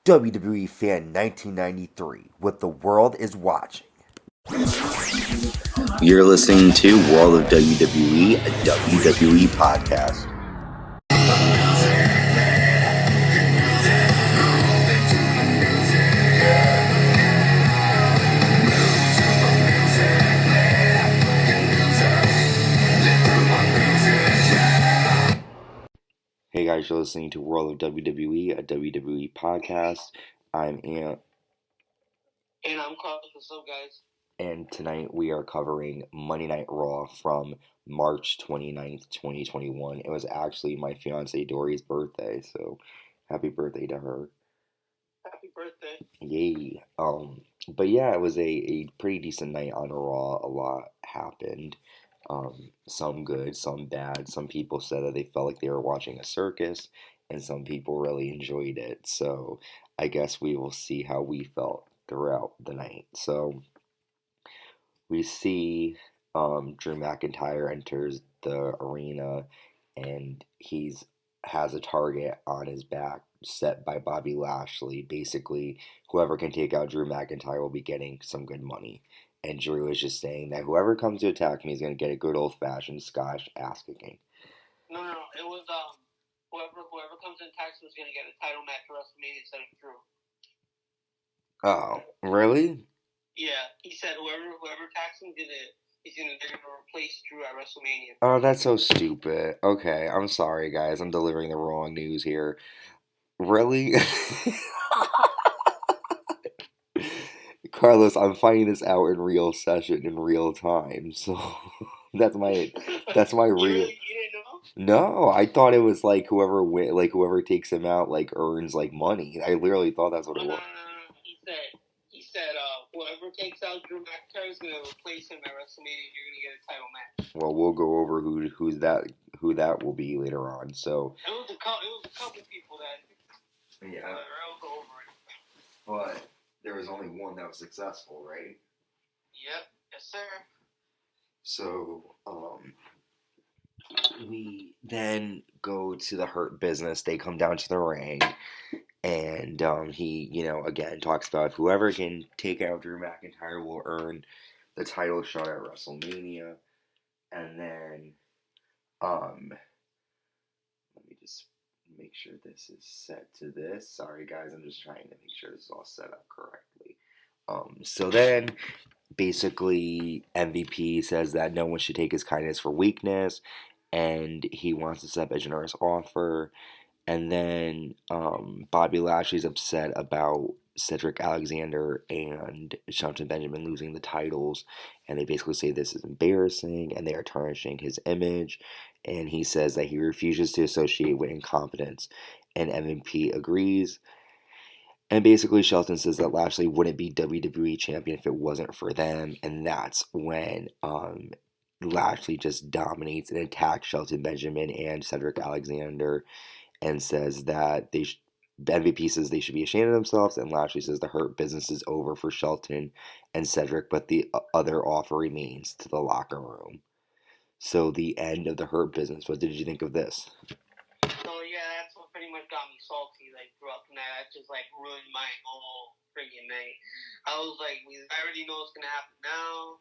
WWE Fan 1993, What the World is Watching. You're listening to World of WWE, a WWE podcast. Hey guys, you're listening to World of WWE, a WWE podcast. I'm Ant. And I'm Carlos. What's up, guys? And tonight we are covering Monday Night Raw from March 29th, 2021. It was actually my fiance Dory's birthday, so happy birthday to her. Happy birthday. Yay. But yeah, it was a pretty decent night on Raw. A lot happened. Some good, some bad. Some people said that they felt like they were watching a circus, and some people really enjoyed it. So I guess we will see how we felt throughout the night. So we see Drew McIntyre enters the arena, and has a target on his back set by Bobby Lashley. Basically, whoever can take out Drew McIntyre will be getting some good money. And Drew is just saying that whoever comes to attack me is going to get a good old-fashioned Scottish ass kicking. No. It was whoever comes in attacks is going to get a title match for WrestleMania instead of Drew. Oh, really? Yeah, he said whoever attacks him they're gonna replace Drew at WrestleMania. Oh, that's so stupid. Okay, I'm sorry, guys. I'm delivering the wrong news here. Really? Carlos, I'm finding this out in real session in real time. So that's my real. You didn't know? No, I thought it was like whoever takes him out earns money. I literally thought that's what it was. No. He said whoever takes out Drew McIntyre is gonna replace him at WrestleMania. You're gonna get a title match. Well, we'll go over who that will be later on. So It was a couple people that I'll go over it. But there was only one that was successful, right? Yep, yes sir. So, we then go to the Hurt Business. They come down to the ring, and he, again talks about whoever can take out Drew McIntyre will earn the title shot at WrestleMania. And then, let me just make sure this is set to this. Sorry, guys, I'm just trying to make sure this is all set up correctly. So then, basically, MVP says that no one should take his kindness for weakness, and he wants to set up a generous offer. And then Bobby Lashley's upset about Cedric Alexander and Shelton Benjamin losing the titles, and they basically say this is embarrassing, and they are tarnishing his image, and he says that he refuses to associate with incompetence, and MVP agrees. And basically, Shelton says that Lashley wouldn't be WWE Champion if it wasn't for them, and that's when Lashley just dominates and attacks Shelton Benjamin and Cedric Alexander, and says that MVP says they should be ashamed of themselves, and Lashley says the Hurt Business is over for Shelton and Cedric, but the other offer remains to the locker room. So the end of the Hurt Business. What did you think of this? So yeah, that's what pretty much got me salty throughout the night. That just ruined my whole freaking night. I was like, I already know what's gonna happen now.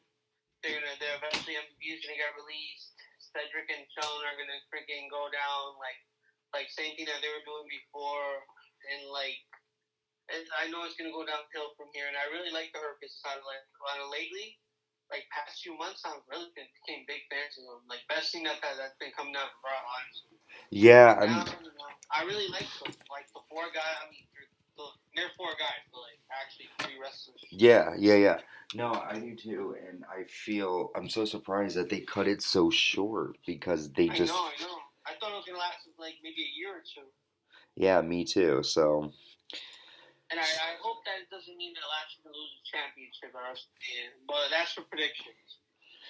They're eventually MVP's gonna get released. Cedric and Shelton are gonna freaking go down like same thing that they were doing before, and I know it's gonna go downhill from here. And I really like the Hurt Business out of lately. Past few months, I've really became big fans of them. Best thing that's been coming out of Raw, honestly. Yeah, I really like them. The four guys. I mean, they're four guys, but actually 3 wrestlers. Yeah. No, I do too, and I'm so surprised that they cut it so short because they just. I know. I thought it was gonna last maybe a year or two. Yeah, me too. So. And I hope that it doesn't mean that Lashley will lose the championship at WrestleMania. But that's for predictions.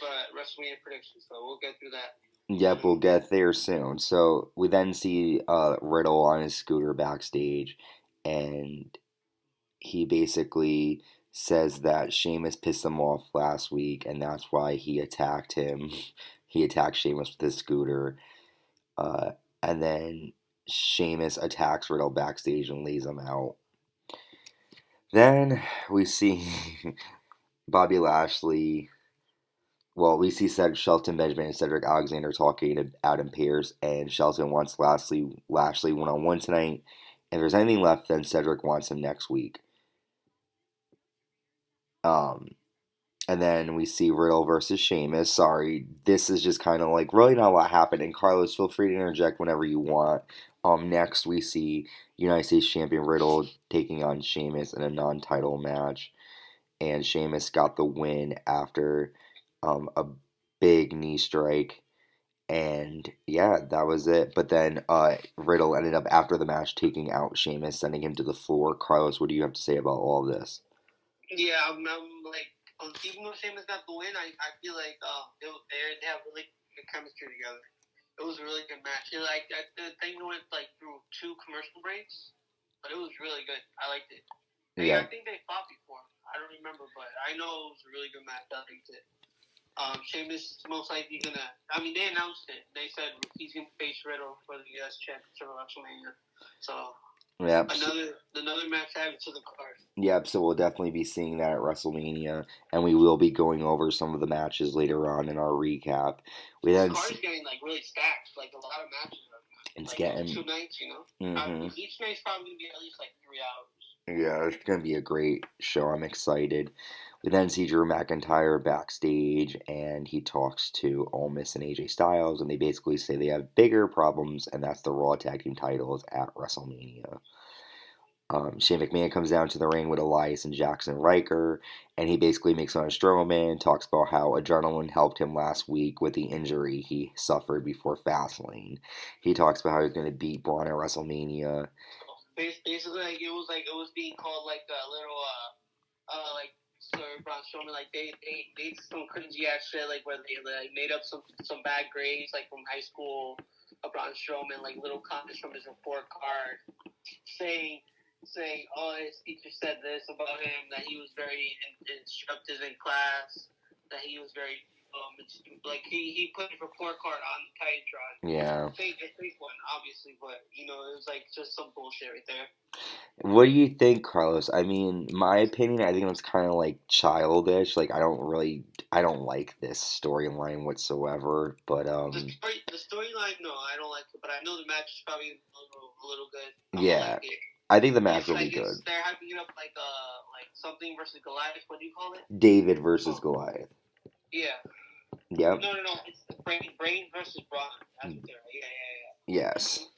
But WrestleMania predictions, so we'll get through that. Yep, we'll get there soon. So we then see Riddle on his scooter backstage, and he basically says that Sheamus pissed him off last week, and that's why he attacked him. He attacked Sheamus with his scooter, and then Sheamus attacks Riddle backstage and lays him out. Then we see Bobby Lashley. Well, we see Shelton Benjamin and Cedric Alexander talking to Adam Pearce, and Shelton wants Lashley one-on-one tonight. If there's anything left, then Cedric wants him next week. And then we see Riddle versus Sheamus. Sorry, this is just kind of like really not a lot happened. And Carlos, feel free to interject whenever you want. Next we see United States Champion Riddle taking on Sheamus in a non-title match, and Sheamus got the win after a big knee strike. And yeah, that was it. But then Riddle ended up after the match taking out Sheamus, sending him to the floor. Carlos, what do you have to say about all of this? Yeah, I'm like, even though Sheamus got the win, I feel like they have really good chemistry together. It was a really good match. Like the thing went like through 2 commercial breaks, but it was really good. I liked it. Yeah. I think they fought before. I don't remember, but I know it was a really good match. I liked it. Sheamus is most likely gonna. I mean, they announced it. They said he's gonna face Riddle for the U.S. Championship of WrestleMania. So. Yep. Another match added to the card. Yep, so we'll definitely be seeing that at WrestleMania, and we will be going over some of the matches later on in our recap. The card's getting like really stacked, like a lot of matches. It's like getting 2 nights, you know. Mm-hmm. Each night's probably gonna be at least like 3 hours. Yeah, it's gonna be a great show. I'm excited. We then see Drew McIntyre backstage, and he talks to Almas and AJ Styles, and they basically say they have bigger problems, and that's the Raw Tag Team titles at WrestleMania. Shane McMahon comes down to the ring with Elias and Jackson Riker, and he basically makes fun of Strowman, talks about how adrenaline helped him last week with the injury he suffered before Fastlane. He talks about how he's going to beat Braun at WrestleMania. Basically, like it was being called like a little like sorry, Braun Strowman, like they did some cringy ass shit, like where they like made up some bad grades like from high school. Braun Strowman, like little comments from his report card, saying, oh, his teacher said this about him, that he was very instructive in class, that he was very, like, he put his report card on the Titantron. Yeah. Fake one, obviously, but, you know, it was, like, just some bullshit right there. What do you think, Carlos? I mean, my opinion, I think it's kind of, like, childish. Like, I don't like this storyline whatsoever, but, The storyline, no, I don't like it, but I know the match is probably a little good. Yeah. I think the match will be good. They're hyping it up like something versus Goliath. What do you call it? David versus Goliath. Yeah. Yep. No. It's Brain versus Braun. That's what they're. Yeah. Yes.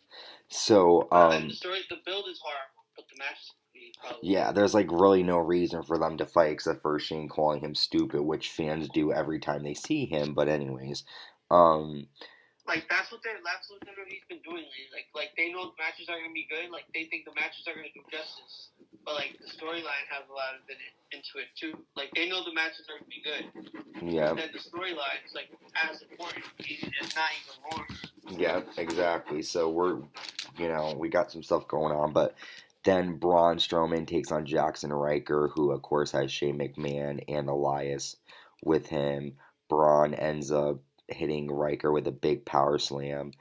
So the build is horrible, but the match is probably. Yeah, there's like really no reason for them to fight except for Shane calling him stupid, which fans do every time they see him. But anyways, Like that's what WWE's been doing lately. Like they know the matches are gonna be good. Like they think the matches are gonna do justice. But like the storyline has a lot of bit into it too. Like they know the matches are gonna be good. Yeah. And then the storyline is like as important, if not even more. Yeah, exactly. So we got some stuff going on, but then Braun Strowman takes on Jackson Riker, who of course has Shane McMahon and Elias with him. Braun ends up hitting Riker with a big power slam.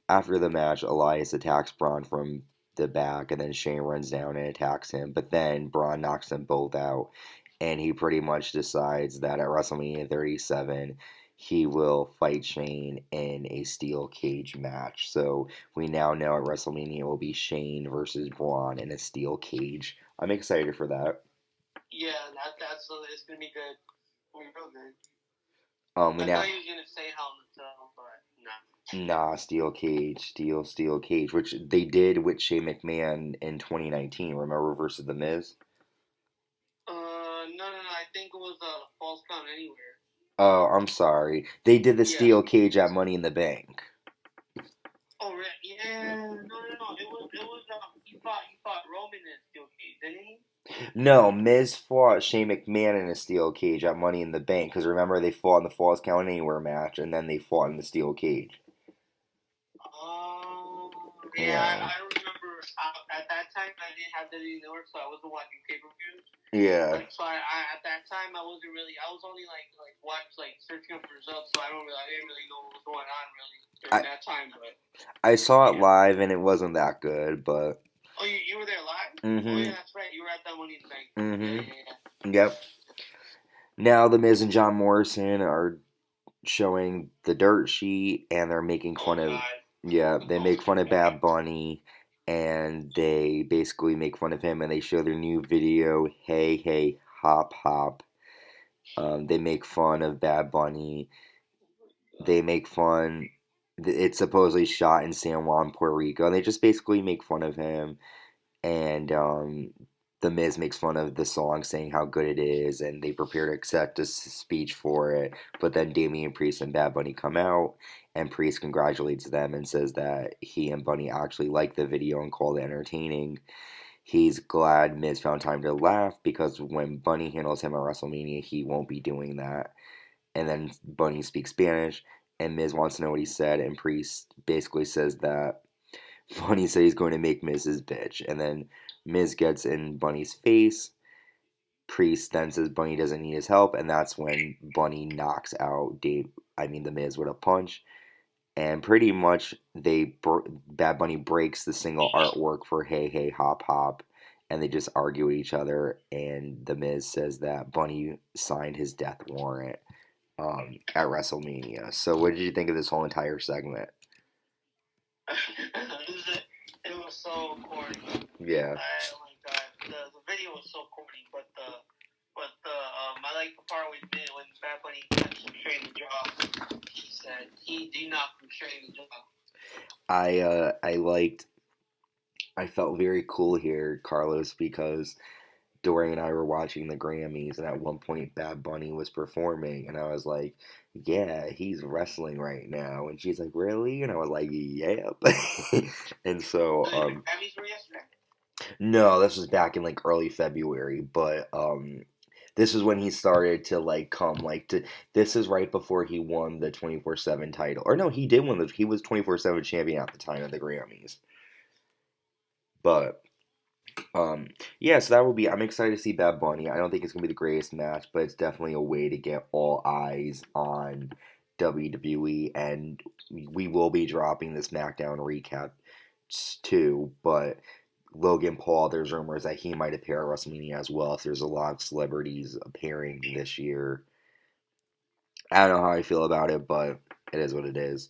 After the match, Elias attacks Braun from the back, and then Shane runs down and attacks him. But then Braun knocks them both out, and he pretty much decides that at WrestleMania 37, he will fight Shane in a steel cage match. So we now know at WrestleMania it will be Shane versus Braun in a steel cage. I'm excited for that. Yeah, that's it's gonna be good. It's gonna be real good. I thought you were gonna say Hell in a Cell, but nah. Steel cage, which they did with Shane McMahon in 2019. Remember versus The Miz? No. I think it was Falls Count Anywhere. Oh, I'm sorry. They did the steel cage at Money in the Bank. Oh, right. Yeah. No. It was he fought Roman in a steel cage, didn't he? No, Miz fought Shane McMahon in a steel cage at Money in the Bank. Because remember, they fought in the Falls Count Anywhere match, and then they fought in the steel cage. Yeah. I don't remember. At that time, I didn't have WWE Network, so I wasn't watching pay-per-views. Yeah. So I at that time, I wasn't really. I was only searching up results, so I didn't really know what was going on really during that time. But I saw it live, and it wasn't that good, but Oh, you were there live? Mm-hmm. Oh, yeah, that's right. You were at that Money in the Bank. Mm-hmm. Yeah. Yep. Now The Miz and John Morrison are showing the dirt sheet, and they're making fun of. God. Yeah, they make fun of Bad Bunny, and they basically make fun of him, and they show their new video, Hey Hey Hop Hop. They make fun of Bad Bunny. They make fun. It's supposedly shot in San Juan, Puerto Rico. And they just basically make fun of him, and the Miz makes fun of the song, saying how good it is, and they prepare to accept a speech for it. But then Damian Priest and Bad Bunny come out, and Priest congratulates them and says that he and Bunny actually liked the video and called it entertaining. He's glad Miz found time to laugh because when Bunny handles him at WrestleMania, he won't be doing that. And then Bunny speaks Spanish, and Miz wants to know what he said, and Priest basically says that Bunny said he's going to make Miz his bitch, and then Miz gets in Bunny's face. Priest then says Bunny doesn't need his help, and that's when Bunny knocks out the Miz with a punch, and pretty much Bad Bunny breaks the single artwork for Hey Hey Hop Hop, and they just argue with each other, and the Miz says that Bunny signed his death warrant at WrestleMania. So what did you think of this whole entire segment? It was so corny. Yeah. Oh my god, the video was so corny, but I like the part when Bad Bunny punched him straight in the jaw. He said he knocked him straight in the jaw. I felt very cool here, Carlos, because Dory and I were watching the Grammys, and at one point Bad Bunny was performing, and I was like, yeah, he's wrestling right now. And she's like, really? And I was like, yep. And so, The Grammys were yesterday? no, this was back in like early February, but this is when he started to this is right before he won the 24/7 title. Or no, he did win he was 24/7 champion at the time of the Grammys. But yeah, so that will be. I'm excited to see Bad Bunny. I don't think it's gonna be the greatest match, but it's definitely a way to get all eyes on WWE, and we will be dropping the SmackDown recap too. But Logan Paul, there's rumors that he might appear at WrestleMania as well. If there's a lot of celebrities appearing this year, I don't know how I feel about it, but it is what it is.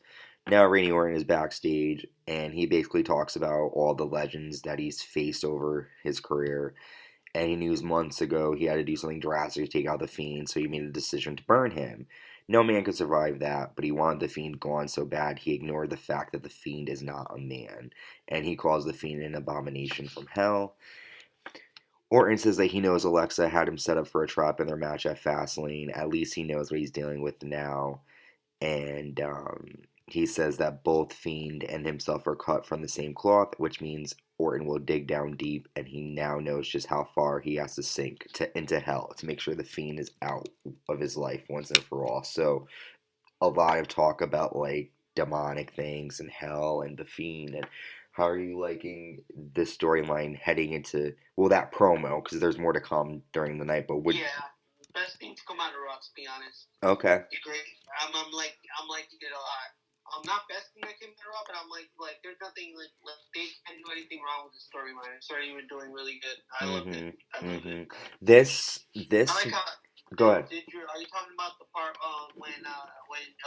Now Randy Orton is backstage, and he basically talks about all the legends that he's faced over his career. And he knew months ago he had to do something drastic to take out the Fiend, so he made a decision to burn him. No man could survive that, but he wanted the Fiend gone so bad he ignored the fact that the Fiend is not a man, and he calls the Fiend an abomination from hell. Orton says that he knows Alexa had him set up for a trap in their match at Fastlane. At least he knows what he's dealing with now. And he says that both Fiend and himself are cut from the same cloth, which means Orton will dig down deep, and he now knows just how far he has to sink into hell to make sure the Fiend is out of his life once and for all. So a lot of talk about like demonic things and hell and the Fiend. And how are you liking this storyline heading into that promo? Because there's more to come during the night. But best thing to come out of Raw, to be honest. Okay. Great. I'm liking it a lot. Not best thing that came out of Raw, but I'm like there's nothing like they can't do anything wrong with the storyline. It's already been doing really good. I love it. I love it. This. I like how. Go ahead. Are you talking about the part when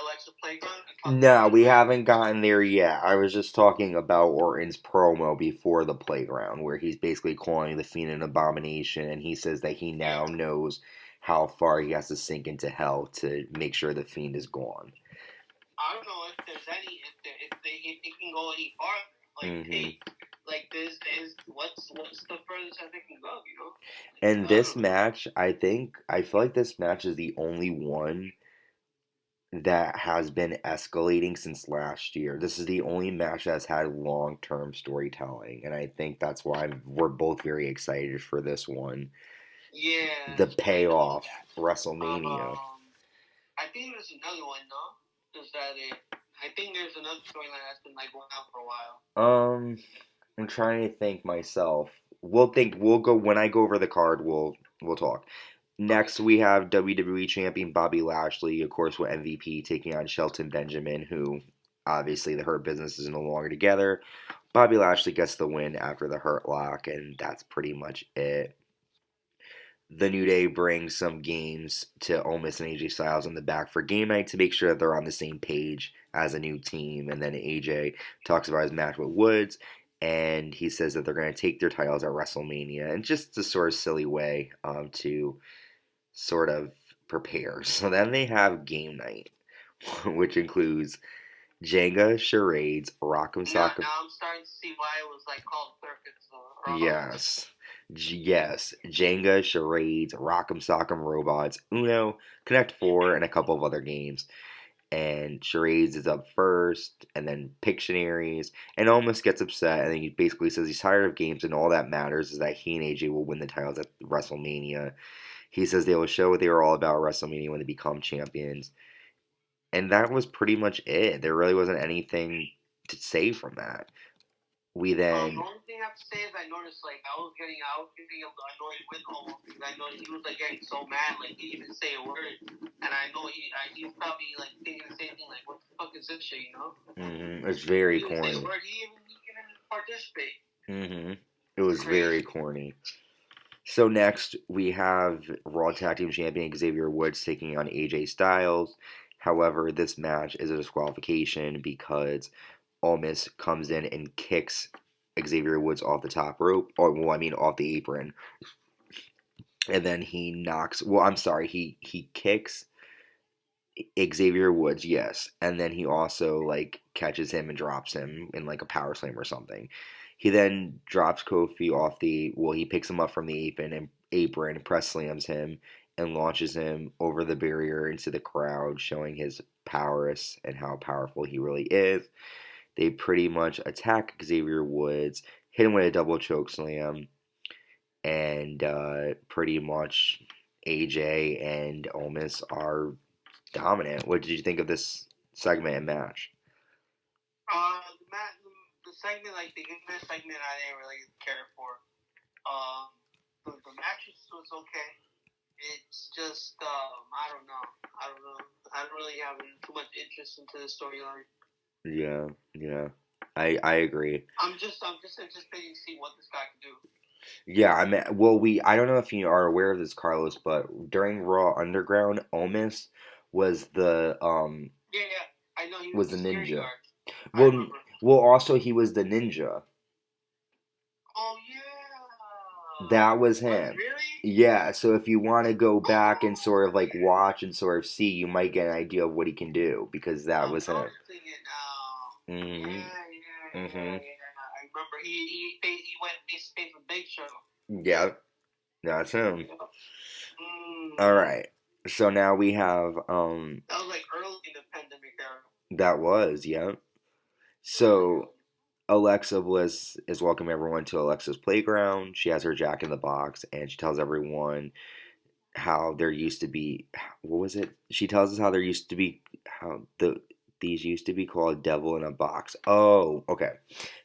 Alexa Playground? No, we haven't gotten there yet. I was just talking about Orton's promo before the Playground, where he's basically calling the Fiend an abomination, and he says that he now knows how far he has to sink into hell to make sure the Fiend is gone. I don't know if there's any if they can go any farther. Like this is what's the furthest that they can go, you know? And this match, I feel like this match is the only one that has been escalating since last year. This is the only match that's had long-term storytelling, and I think that's why we're both very excited for this one. Yeah. The payoff, WrestleMania. I think there's another one, no? Is that it? I think there's another storyline that's been like going on for a while. I'm trying to think myself. We'll go when I go over the card. We'll talk. Next, we have WWE Champion Bobby Lashley, of course, with MVP taking on Shelton Benjamin, who obviously the Hurt Business is no longer together. Bobby Lashley gets the win after the Hurt Lock, and that's pretty much it. The New Day brings some games to Omos and AJ Styles in the back for game night to make sure that they're on the same page as a new team. And then AJ talks about his match with Woods, and he says that they're going to take their titles at WrestleMania, and just a sort of silly way to sort of prepare. So then they have game night, which includes Jenga, charades, Rock'em Sock'em. Now I'm starting to see why it was like called circuits. Yes. Yes. Jenga, charades, Rock'em Sock'em Robots, Uno, Connect Four, and a couple of other games. And charades is up first, and then Pictionaries, and Almost gets upset, and then he basically says he's tired of games, and all that matters is that he and AJ will win the titles at WrestleMania. He says they will show what they were all about at WrestleMania when they become champions. And that was pretty much it. There really wasn't anything to say from that. We then. The only thing I have to say is I noticed, like, I was getting annoyed with Omos because I know he was, like, getting so mad, like, he didn't even say a word. And I know he's probably, like, thinking the same thing, like, what the fuck is this shit, you know? It's very he corny. Didn't say a word. He didn't participate. It was very corny. So next, we have Raw Tag Team Champion Xavier Woods taking on AJ Styles. However, this match is a disqualification because Almas comes in and kicks Xavier Woods off the top rope, off the apron. And then he knocks, he kicks Xavier Woods, yes. And then he also, like, catches him and drops him in, like, a power slam or something. He then drops Kofi off he picks him up from the apron, press slams him, and launches him over the barrier into the crowd, showing his prowess and how powerful he really is. They pretty much attack Xavier Woods, hit him with a double choke slam, and pretty much AJ and Omos are dominant. What did you think of this segment and match? The segment, like the English segment, I didn't really care for. The match was okay. It's just, I don't know. I don't really have too much interest into the storyline. Yeah. I agree. I'm just anticipating to see what this guy can do. Yeah, I don't know if you are aware of this, Carlos, but during Raw Underground, Omos was the Yeah, I know he was the ninja. Guard. Also he was the ninja. Oh yeah. That was him. Really? Yeah, so if you want to go back and sort of like watch and sort of see, you might get an idea of what he can do because that was him. Yeah. I remember he went face with Big Show. Yeah, that's him. All right, so now we have That was like early in the pandemic era. That was, yeah. So Alexa Bliss is welcoming everyone to Alexa's playground. She has her Jack in the Box, and she tells everyone how there used to be. What was it? She tells us how there used to be these used to be called Devil in a Box. Oh, okay.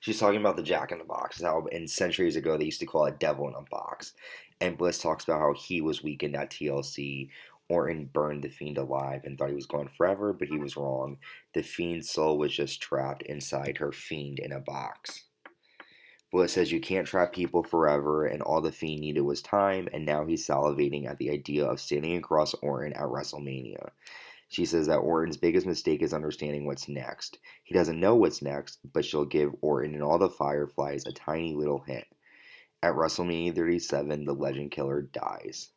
She's talking about the Jack in the Box. How in centuries ago they used to call it Devil in a Box, and Bliss talks about how he was weakened at TLC. Orton burned the Fiend alive and thought he was gone forever, but he was wrong. The Fiend's soul was just trapped inside her Fiend in a box. Bliss says you can't trap people forever, and all the Fiend needed was time, and now he's salivating at the idea of standing across Orton at WrestleMania. She says that Orton's biggest mistake is understanding what's next. He doesn't know what's next, but she'll give Orton and all the Fireflies a tiny little hint. At WrestleMania 37, the Legend Killer dies.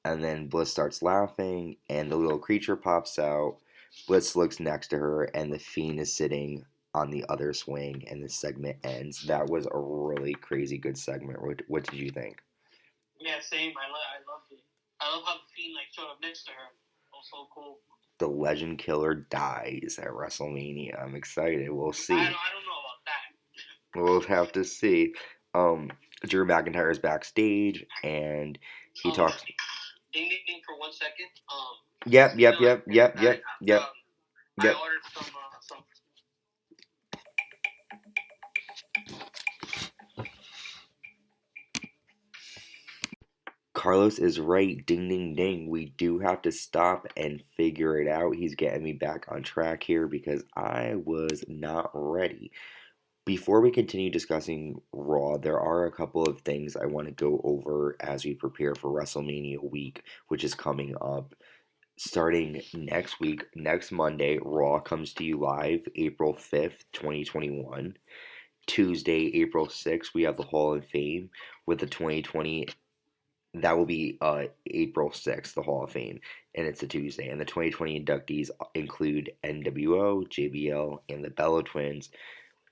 And then Bliss starts laughing, and the little creature pops out. Bliss looks next to her, and the Fiend is sitting on the other swing, and the segment ends. That was a really crazy good segment. What did you think? Yeah, same. I loved it. I love how the Fiend showed up next to her. It was so cool. The Legend Killer dies at WrestleMania. I'm excited. We'll see. I don't know about that. We'll have to see. Drew McIntyre is backstage, and he talks. Ding ding ding for 1 second. Yep. I ordered some. Carlos is right. Ding ding ding. We do have to stop and figure it out. He's getting me back on track here because I was not ready. Before we continue discussing Raw, there are a couple of things I want to go over as we prepare for WrestleMania week, which is coming up. Starting next week, next Monday, Raw comes to you live April 5th, 2021. Tuesday, April 6th, we have the Hall of Fame with the 2020. That will be April 6th, the Hall of Fame, and it's a Tuesday. And the 2020 inductees include NWO, JBL, and the Bella Twins.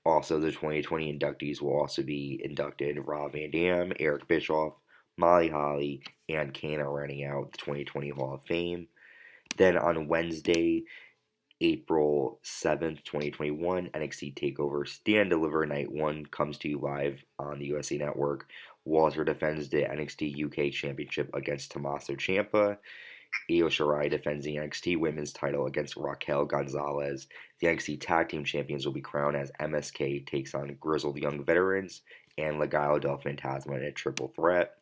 Also, the 2020 inductees will also be inducted Rob Van Dam, Eric Bischoff, Molly Holly, and Kana rounding out the 2020 Hall of Fame. Then on Wednesday, April 7th, 2021, NXT TakeOver Stand Deliver Night 1 comes to you live on the USA Network. Walter defends the NXT UK Championship against Tommaso Ciampa. Io Shirai defends the NXT Women's title against Raquel Gonzalez. The NXT Tag Team Champions will be crowned as MSK takes on Grizzled Young Veterans and Legado del Fantasma in a triple threat.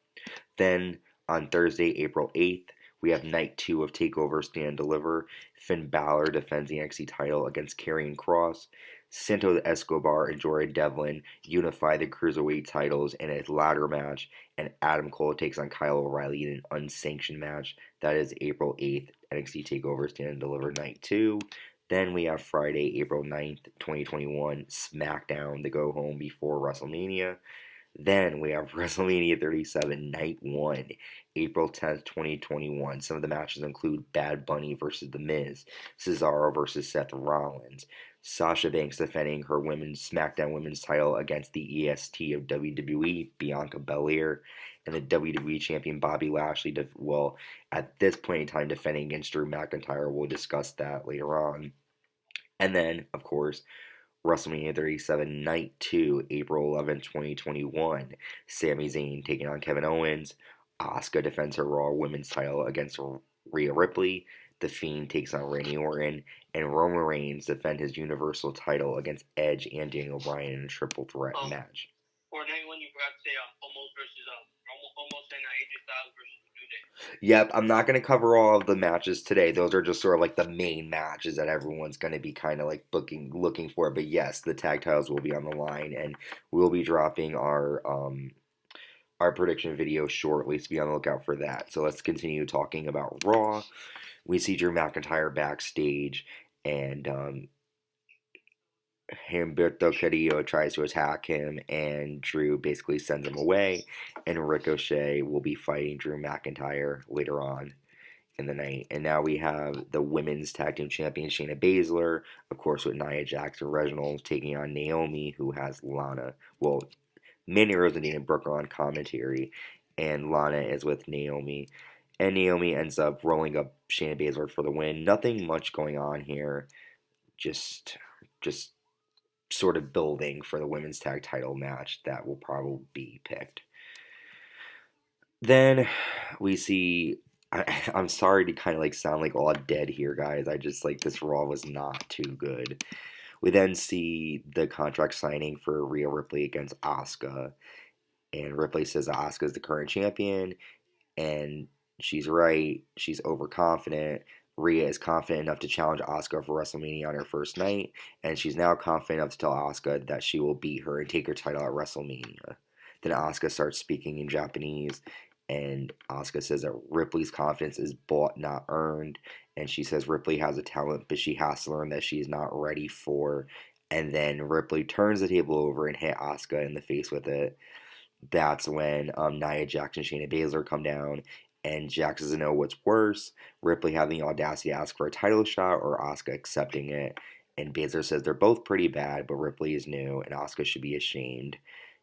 Then on Thursday, April 8th, we have Night 2 of TakeOver Stand Deliver. Finn Balor defends the NXT title against Karrion Kross. Santos Escobar and Jordan Devlin unify the Cruiserweight titles in a ladder match, and Adam Cole takes on Kyle O'Reilly in an unsanctioned match. That is April 8th, NXT TakeOver Stand Deliver Night 2. Then we have Friday, April 9th, 2021, SmackDown to go home before WrestleMania. Then we have WrestleMania 37 Night 1, April 10th, 2021. Some of the matches include Bad Bunny versus The Miz, Cesaro versus Seth Rollins, Sasha Banks defending her SmackDown Women's title against the EST of WWE, Bianca Belair, and the WWE Champion Bobby Lashley, at this point in time, defending against Drew McIntyre. We'll discuss that later on. And then, of course, WrestleMania 37 Night 2, April 11th, 2021. Sami Zayn taking on Kevin Owens. Asuka defends her Raw Women's title against Rhea Ripley. The Fiend takes on Randy Orton. And Roman Reigns defends his Universal title against Edge and Daniel Bryan in a triple threat match. Or night one, you forgot to say almost versus almost and AJ Styles versus New Day. Yep, I'm not going to cover all of the matches today. Those are just sort of like the main matches that everyone's going to be kind of like looking for. But yes, the tag titles will be on the line, and we'll be dropping our prediction video shortly, so be on the lookout for that. So let's continue talking about Raw. We see Drew McIntyre backstage, and Humberto Carrillo tries to attack him, and Drew basically sends him away, and Ricochet will be fighting Drew McIntyre later on in the night. And now we have the Women's Tag Team Champion Shayna Baszler, of course, with Nia Jax and Reginald taking on Naomi, who has Lana. Well, Mandy Rose and Brooker on commentary, and Lana is with Naomi. And Naomi ends up rolling up Shayna Baszler for the win. Nothing much going on here. Just sort of building for the women's tag title match that will probably be picked. Then we see, I'm sorry to kind of like sound like all dead here, guys. I just like this Raw was not too good. We then see the contract signing for Rhea Ripley against Asuka, and Ripley says that Asuka is the current champion, and she's right. She's overconfident. Rhea is confident enough to challenge Asuka for WrestleMania on her first night, and she's now confident enough to tell Asuka that she will beat her and take her title at WrestleMania. Then Asuka starts speaking in Japanese, and Asuka says that Ripley's confidence is bought, not earned, and she says Ripley has a talent, but she has to learn that she is not ready for. And then Ripley turns the table over and hit Asuka in the face with it. That's when Nia Jax and Shayna Baszler come down, and Jax doesn't know what's worse, Ripley having the audacity to ask for a title shot or Asuka accepting it. And Baszler says they're both pretty bad, but Ripley is new and Asuka should be ashamed.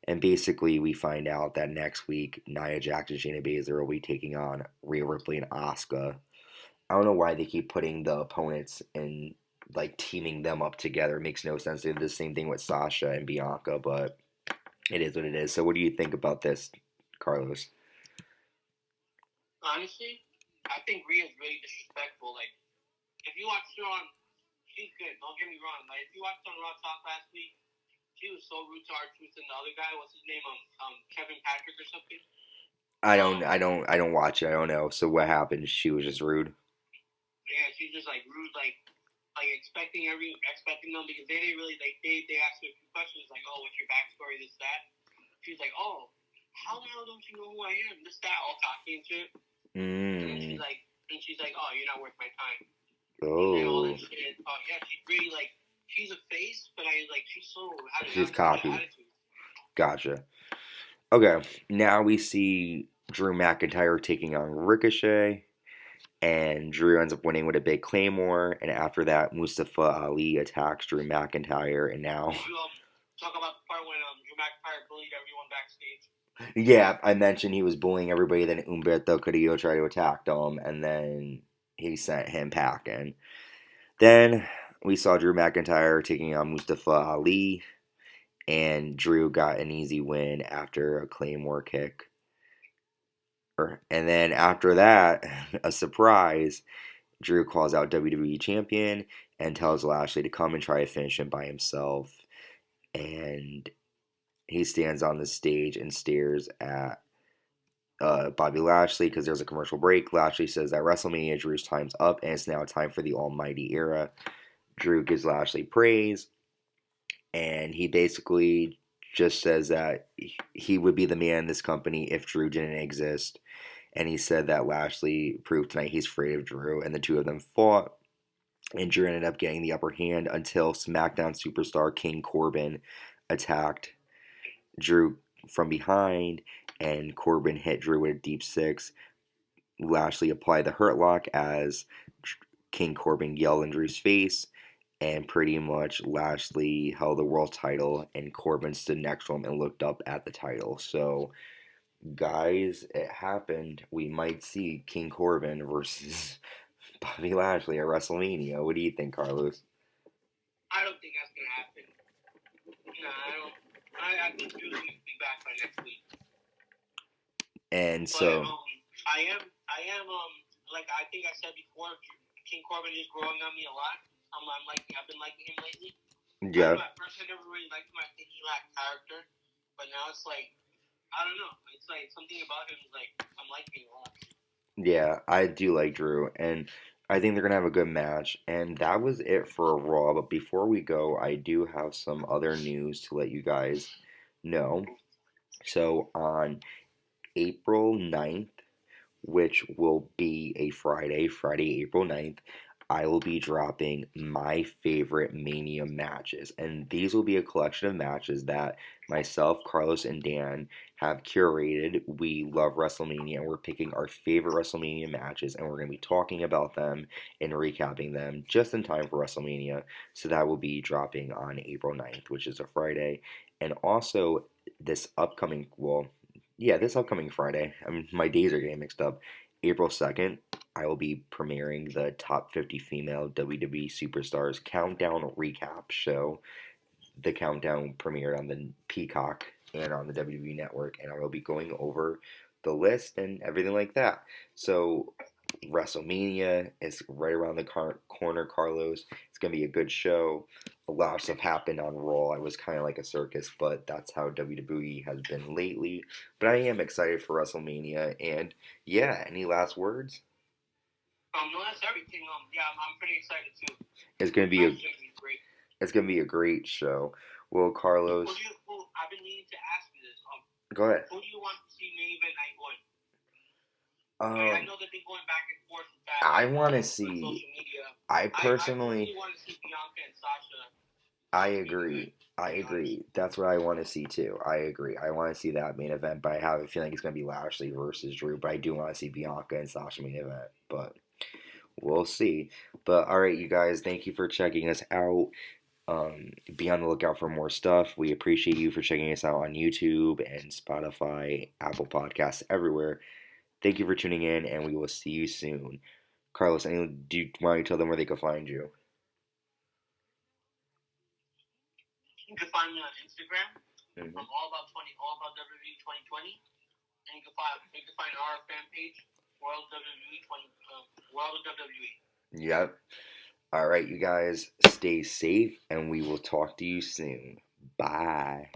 And basically we find out that next week Nia Jax and Shayna Baszler will be taking on Rhea Ripley and Asuka. I don't know why they keep putting the opponents and like teaming them up together. It makes no sense. They did the same thing with Sasha and Bianca, but it is what it is. So what do you think about this, Carlos? Honestly, I think Rhea's really disrespectful. Like, if you watch her on, she's good. Don't get me wrong. Like, if you watched on Raw Talk last week, she was so rude to R-Truth and the other guy. What's his name? Kevin Patrick or something. I don't watch it. I don't know. So what happened? She was just rude. Yeah, she's just like rude. Like, like expecting them because they didn't really they asked her a few questions like, oh, what's your backstory, this that. She's like, oh, how the hell don't you know who I am? This that, all cocky and shit. And then she's like, oh, you're not worth my time. And all that shit. Oh yeah, she's really like, she's a face, but she's so she's cocky. Gotcha. Okay, now we see Drew McIntyre taking on Ricochet, and Drew ends up winning with a big claymore, and after that, Mustafa Ali attacks Drew McIntyre, and now... Did you talk about the part when Drew McIntyre bullied everyone backstage? Yeah, I mentioned he was bullying everybody, then Humberto Carrillo tried to attack him, and then he sent him packing. Then we saw Drew McIntyre taking on Mustafa Ali, and Drew got an easy win after a claymore kick. And then after that, a surprise, Drew calls out WWE Champion and tells Lashley to come and try to finish him by himself. And he stands on the stage and stares at Bobby Lashley because there's a commercial break. Lashley says that WrestleMania, Drew's time's up and it's now time for the Almighty Era. Drew gives Lashley praise, and he basically just says that he would be the man in this company if Drew didn't exist. And he said that Lashley proved tonight he's afraid of Drew, and the two of them fought. And Drew ended up getting the upper hand until SmackDown superstar King Corbin attacked Drew from behind, and Corbin hit Drew with a deep six. Lashley applied the Hurt Lock as King Corbin yelled in Drew's face, and pretty much Lashley held the world title, and Corbin stood next to him and looked up at the title. So, guys, it happened. We might see King Corbin versus Bobby Lashley at WrestleMania. What do you think, Carlos? I don't think that's gonna happen. No, I don't. I think Drew's gonna be back by next week. And but, so, I am. Like I think I said before, King Corbin is growing on me a lot. I've been liking him lately. Yeah. At first, I never really liked him. I think he lacked character, but now it's like, I don't know. It's like something about him is like I'm liking a lot. Yeah, I do like Drew, and I think they're gonna have a good match. And that was it for Raw. But before we go, I do have some other news to let you guys know. So on April 9th, which will be a Friday, April 9th, I will be dropping my favorite Mania matches. And these will be a collection of matches that myself, Carlos, and Dan have curated. We love WrestleMania, and we're picking our favorite WrestleMania matches, and we're going to be talking about them and recapping them just in time for WrestleMania. So that will be dropping on April 9th, which is a Friday. And also, this upcoming Friday, my days are getting mixed up, April 2nd, I will be premiering the Top 50 Female WWE Superstars Countdown Recap show. The countdown premiered on the Peacock and on the WWE Network, and I will be going over the list and everything like that. So, WrestleMania is right around the corner, Carlos. It's going to be a good show. A lot of stuff happened on Raw. It was kind of like a circus, but that's how WWE has been lately. But I am excited for WrestleMania, and yeah, any last words? No, that's everything. Yeah, I'm pretty excited too. It's gonna be a great show. Well, Carlos, I've been needing to ask you this. Go ahead. Who do you want to see main event night one? I know that they're going back and forth with that. I want to see. Social media. I personally really want to see Bianca and Sasha. I agree. That's what I want to see too. I agree. I want to see that main event, but I have a feeling it's going to be Lashley versus Drew. But I do want to see Bianca and Sasha main event. But we'll see. But all right, you guys, thank you for checking us out. Be on the lookout for more stuff. We appreciate you for checking us out on YouTube and Spotify, Apple Podcasts, everywhere. Thank you for tuning in, and we will see you soon. Carlos, do you want to tell them where they can find you? You can find me on Instagram. I'm all about WWE 2020, and you can find our fan page, World of WWE. Yep. All right, you guys, stay safe, and we will talk to you soon. Bye.